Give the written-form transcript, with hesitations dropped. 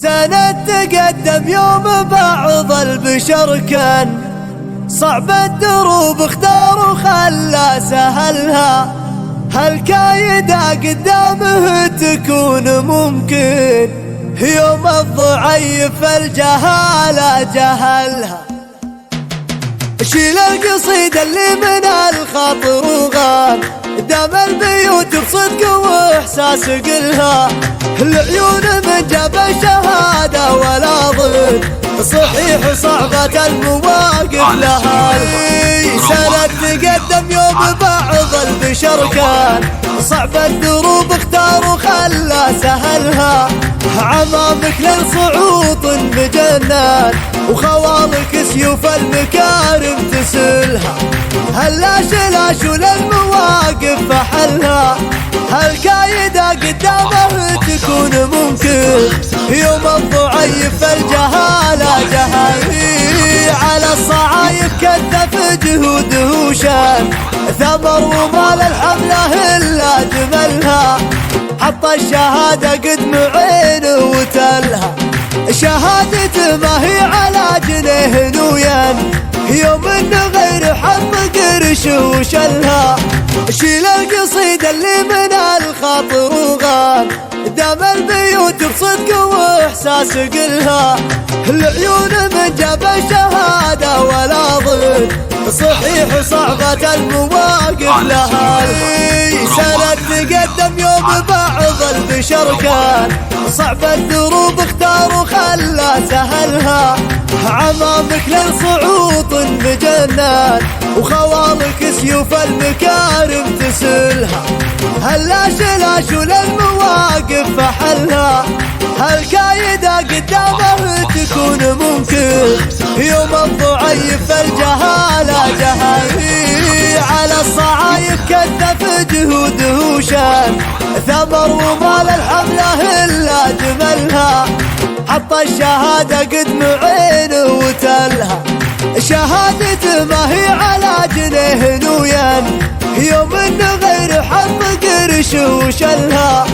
سنة تقدم يوم بعض البشر كان صعب الدروب اختار وخلى سهلها، هالكايدة قدامه تكون ممكن يوم الضعيف الجهالة جهلها. شيل القصيدة اللي من الخاطر وغان دام البيوت بصدق واحساس قلها، العيون من جاب الشهادة ولا ضد صحيح صعبة المواقف لها. سنة تقدم يوم بعض البشر كان صعب الدروب اختار وخلى سهلها، عمامك للصعود بجنان وخوالك سيوف المكارم تسلها، هاللاش وللمواقف فحلها، هالكايدة قدامه تكون ممكن يوم الضعيف الجهالة جهل، على الصعايب كثف جهوده وشان ثمر وما للحمله إلا جملها، حط الشهادة قدم عينه وتلها، شهادته ما هي على جنيه نويان يوم انه غير حظ قرش وشلها. شيل القصيدة اللي من الخاطر وغان دام البيوت بصدق واحساس قلها، العيون من جاب الشهادة ولا ضد صحيح صعبة المواقف لها. سنة تقدم يوم بعض البشر كان صعب الدروب اختار وخلى سهلها، عمامك للصعود بجنان وخوالك سيوف المكارم تسلها، هاللاش وللمواقف فحلها، هالكايدة قدامه تكون ممكن يوم الضعيف الجهالة جهل، على الصعايب كثف جهوده وشان ثمر وما للحمله إلا جملها، حط الشهادة قدم عينه وتلها، شهادته ما هي على جنيه نويان يوم انه غير حظ قرش وشلها.